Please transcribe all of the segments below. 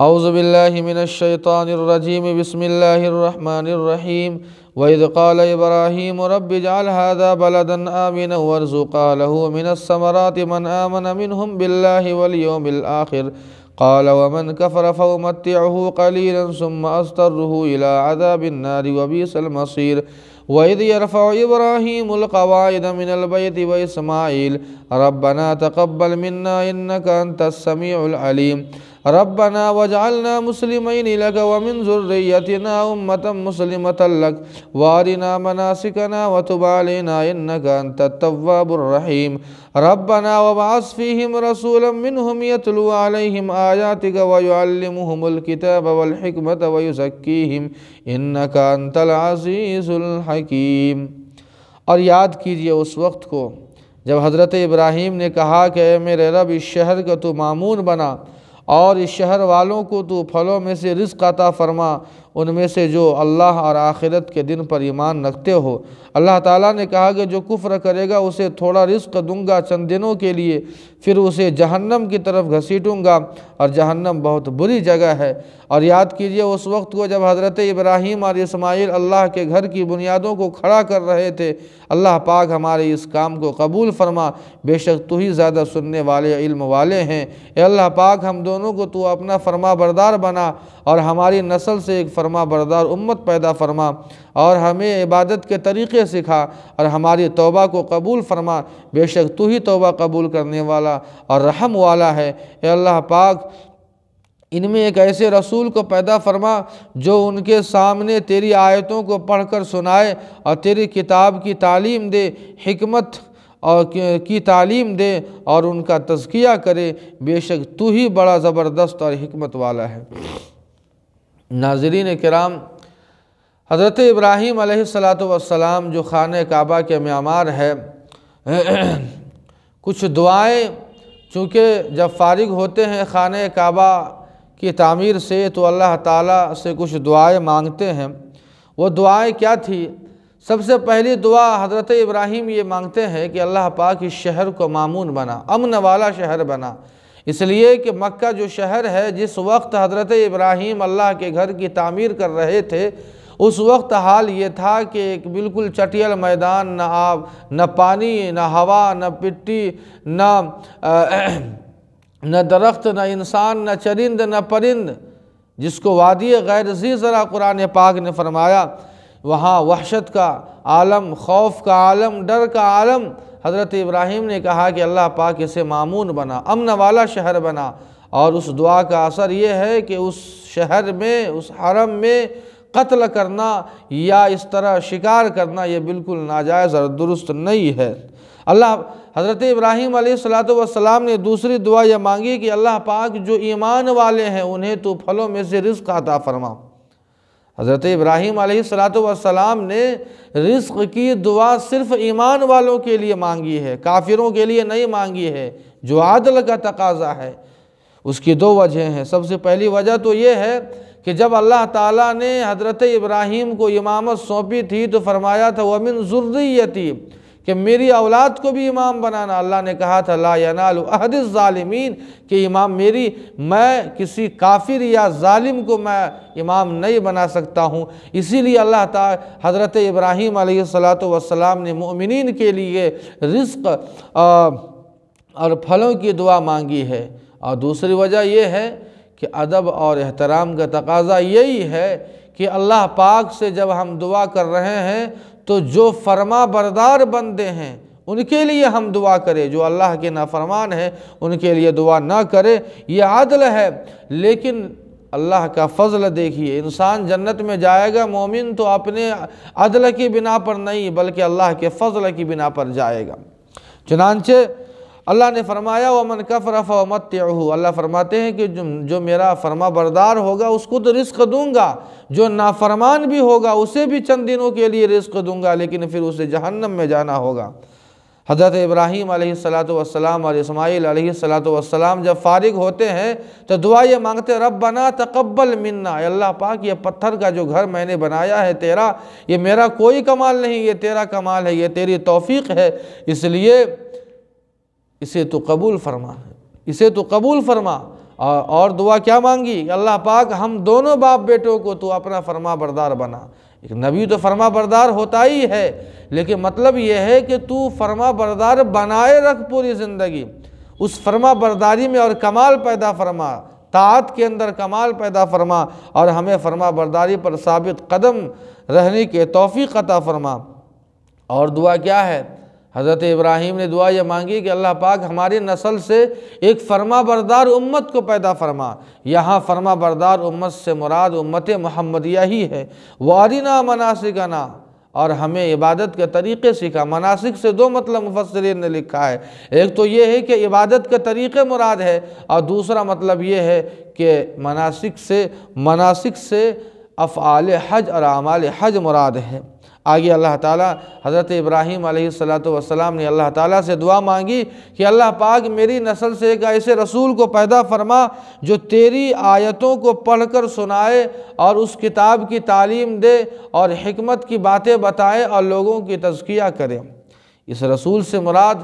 اعوذ باللہ من الشیطان الرجیم بسم اللہ الرحمن الرحیم وَإِذْ قَالَ إِبْرَاهِيمُ رَبِّ اجْعَلْ هَذَا بَلَدًا آمِنًا وَارْزُقْ أَهْلَهُ مِنَ الثَّمَرَاتِ مَنْ آمَنَ مِنْهُمْ بِاللَّهِ وَالْيَوْمِ الْآخِرِ قَالَ وَمَنْ كَفَرَ فَأُمَتِّعُهُ قَلِيلًا ثُمَّ أَضْطَرُّهُ إِلَى عَذَابِ النَّارِ وَبِئْسَ الْمَصِيرُ وَإِذْ يَرْفَعُ إِبْرَاهِيمُ الْقَوَاعِدَ مِنَ الْبَيْتِ وَإِسْمَاعِيلُ رَبَّنَا تَقَبَّلْ مِنَّا إِنَّكَ أَنْتَ السَّمِيعُ الْعَلِيمُ ربنا واجعلنا مسلمين لك ومن ذريتنا أمة مسلمة لك وارنا مناسكنا وتب علينا إنك أنت التواب الرحيم ربنا وابعث فيهم رسولا منهم يتلو عليهم آياتك ويعلمهم الكتاب والحكمة ويزكيهم إنك أنت العزيز الحكيم۔ اور یاد کیجئے اس وقت کو جب حضرت ابراہیم نے کہا کہ اے میرے رب اس شہر کا تو مامون بنا اور اس شہر والوں کو تو پھلوں میں سے رزق عطا فرما، ان میں سے جو اللہ اور آخرت کے دن پر ایمان رکھتے ہو۔ اللہ تعالیٰ نے کہا کہ جو کفر کرے گا اسے تھوڑا رزق دوں گا چند دنوں کے لیے، پھر اسے جہنم کی طرف گھسیٹوں گا، اور جہنم بہت بری جگہ ہے۔ اور یاد کیجئے اس وقت کو جب حضرت ابراہیم اور اسماعیل اللہ کے گھر کی بنیادوں کو کھڑا کر رہے تھے۔ اللہ پاک ہمارے اس کام کو قبول فرما، بے شک تو ہی زیادہ سننے والے علم والے ہیں۔ اے اللہ پاک ہم دونوں کو تو اپنا فرما بردار بنا، اور ہماری نسل سے ایک فرما بردار امت پیدا فرما، اور ہمیں عبادت کے طریقے سکھا، اور ہماری توبہ کو قبول فرما، بے شک تو ہی توبہ قبول کرنے والا اور رحم والا ہے۔ اے اللہ پاک ان میں ایک ایسے رسول کو پیدا فرما جو ان کے سامنے تیری آیتوں کو پڑھ کر سنائے اور تیری کتاب کی تعلیم دے، حکمت اور کی تعلیم دے اور ان کا تزکیہ کرے، بے شک تو ہی بڑا زبردست اور حکمت والا ہے۔ ناظرین کرام، حضرت ابراہیم علیہ السلام جو خانہ کعبہ کے معمار ہے، کچھ دعائیں چونکہ جب فارغ ہوتے ہیں خانہ کعبہ کی تعمیر سے تو اللہ تعالیٰ سے کچھ دعائیں مانگتے ہیں۔ وہ دعائیں کیا تھی؟ سب سے پہلی دعا حضرت ابراہیم یہ مانگتے ہیں کہ اللہ پاک اس شہر کو مامون بنا، امن والا شہر بنا، اس لیے کہ مکہ جو شہر ہے، جس وقت حضرت ابراہیم اللہ کے گھر کی تعمیر کر رہے تھے، اس وقت حال یہ تھا کہ ایک بالکل چٹیل میدان، نہ آب، نہ پانی، نہ ہوا، نہ مٹی، نہ درخت، نہ انسان، نہ چرند، نہ پرند، جس کو وادی غیر ذی زرع قرآن پاک نے فرمایا۔ وہاں وحشت کا عالم، خوف کا عالم، ڈر کا عالم۔ حضرت ابراہیم نے کہا کہ اللہ پاک اسے مامون بنا، امن والا شہر بنا، اور اس دعا کا اثر یہ ہے کہ اس شہر میں، اس حرم میں قتل کرنا یا اس طرح شکار کرنا یہ بالکل ناجائز اور درست نہیں ہے۔ حضرت ابراہیم علیہ السلام نے دوسری دعا یہ مانگی کہ اللہ پاک جو ایمان والے ہیں انہیں تو پھلوں میں سے رزق عطا فرما۔ حضرت ابراہیم علیہ السلام نے رزق کی دعا صرف ایمان والوں کے لیے مانگی ہے، کافروں کے لیے نہیں مانگی ہے، جو عدل کا تقاضا ہے۔ اس کی دو وجہیں ہیں۔ سب سے پہلی وجہ تو یہ ہے کہ جب اللہ تعالیٰ نے حضرت ابراہیم کو امامت سونپی تھی تو فرمایا تھا وَمِن ذُرِّيَّتِي، کہ میری اولاد کو بھی امام بنانا۔ اللہ نے کہا تھا لا ینال عہد الظالمین، کہ امام میں کسی کافر یا ظالم کو میں امام نہیں بنا سکتا ہوں۔ اسی لیے اللہ تعالیٰ حضرت ابراہیم علیہ السلام نے مومنین کے لیے رزق اور پھلوں کی دعا مانگی ہے۔ اور دوسری وجہ یہ ہے کہ ادب اور احترام کا تقاضا یہی ہے کہ اللہ پاک سے جب ہم دعا کر رہے ہیں تو جو فرما بردار بندے ہیں ان کے لیے ہم دعا کریں، جو اللہ کے نافرمان ہیں ان کے لیے دعا نہ کرے۔ یہ عدل ہے، لیکن اللہ کا فضل دیکھیے، انسان جنت میں جائے گا، مومن تو اپنے عدل کی بنا پر نہیں بلکہ اللہ کے فضل کی بنا پر جائے گا۔ چنانچہ اللہ نے فرمایا وَمَنْ كَفَرَ فَأُمَتِّعُهُ، اللہ فرماتے ہیں کہ جو میرا فرما بردار ہوگا اس کو تو رزق دوں گا، جو نافرمان بھی ہوگا اسے بھی چند دنوں کے لیے رزق دوں گا، لیکن پھر اسے جہنم میں جانا ہوگا۔ حضرت ابراہیم علیہ السلام اور اسماعیل علیہ السلام جب فارغ ہوتے ہیں تو دعا یہ مانگتے ربنا تقبل منا، اے اللہ پاک یہ پتھر کا جو گھر میں نے بنایا ہے تیرا، یہ میرا کوئی کمال نہیں، یہ تیرا کمال ہے، یہ تیری توفیق ہے، اس لیے اسے تو قبول فرما، اسے تو قبول فرما۔ اور دعا کیا مانگی کہ اللہ پاک ہم دونوں باپ بیٹوں کو تو اپنا فرما بردار بنا۔ ایک نبی تو فرما بردار ہوتا ہی ہے، لیکن مطلب یہ ہے کہ تو فرما بردار بنائے رکھ پوری زندگی، اس فرما برداری میں اور کمال پیدا فرما، طاعت کے اندر کمال پیدا فرما، اور ہمیں فرما برداری پر ثابت قدم رہنے کے توفیق عطا فرما۔ اور دعا کیا ہے؟ حضرت ابراہیم نے دعا یہ مانگی کہ اللہ پاک ہماری نسل سے ایک فرما بردار امت کو پیدا فرما۔ یہاں فرما بردار امت سے مراد امت محمدیہ ہی ہے۔ وَأَرِنَا مَنَاسِكَنَا، اور ہمیں عبادت کے طریقے سکھا۔ مناسک سے دو مطلب مفسرین نے لکھا ہے، ایک تو یہ ہے کہ عبادت کے طریقے مراد ہے، اور دوسرا مطلب یہ ہے کہ مناسک سے افعال حج اور اعمال حج مراد ہے۔ آگے اللہ تعالیٰ حضرت ابراہیم علیہ السلام نے اللہ تعالیٰ سے دعا مانگی کہ اللہ پاک میری نسل سے ایک ایسے رسول کو پیدا فرما جو تیری آیتوں کو پڑھ کر سنائے اور اس کتاب کی تعلیم دے اور حکمت کی باتیں بتائے اور لوگوں کی تزکیہ کرے۔ اس رسول سے مراد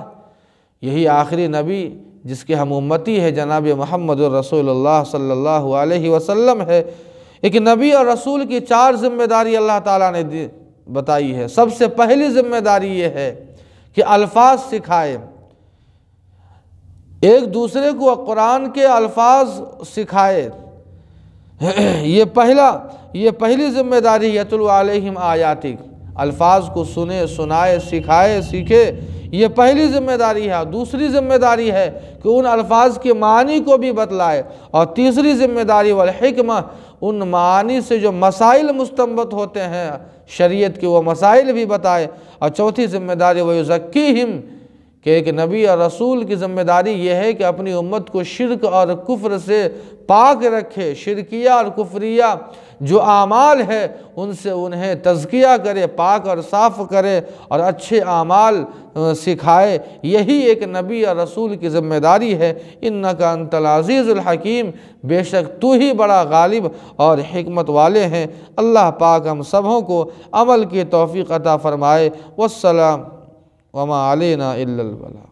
یہی آخری نبی جس کے ہم امتی ہے جناب محمد الرسول اللہ صلی اللہ علیہ وسلم ہے۔ ایک نبی اور رسول کی 4 ذمہ داری اللہ تعالیٰ نے بتائی ہے۔ سب سے پہلی ذمہ داری یہ ہے کہ الفاظ سکھائے، ایک دوسرے کو قرآن کے الفاظ سکھائے۔ یہ پہلی ذمہ داری یتلو علیہم آیاتک، الفاظ کو سنے، سنائے، سکھائے، سیکھے، یہ پہلی ذمہ داری ہے۔ دوسری ذمہ داری ہے کہ ان الفاظ کے معنی کو بھی بتلائے، اور تیسری ذمہ داری والحکمہ، ان معانی سے جو مسائل مستنبط ہوتے ہیں شریعت کے وہ مسائل بھی بتائے، اور چوتھی ذمہ داری وَيُزَكِّيهِمْ، کہ ایک نبی اور رسول کی ذمہ داری یہ ہے کہ اپنی امت کو شرک اور کفر سے پاک رکھے، شرکیہ اور کفریہ جو اعمال ہے ان سے انہیں تزکیہ کرے، پاک اور صاف کرے اور اچھے اعمال سکھائے۔ یہی ایک نبی اور رسول کی ذمہ داری ہے۔ اِنَّكَ أَنْتَ الْعَزِيزُ الْحَكِيمُ، بے شک تو ہی بڑا غالب اور حکمت والے ہیں۔ اللہ پاک ہم سبوں کو عمل کی توفیق عطا فرمائے۔ والسلام وما علینا الا البلاغ۔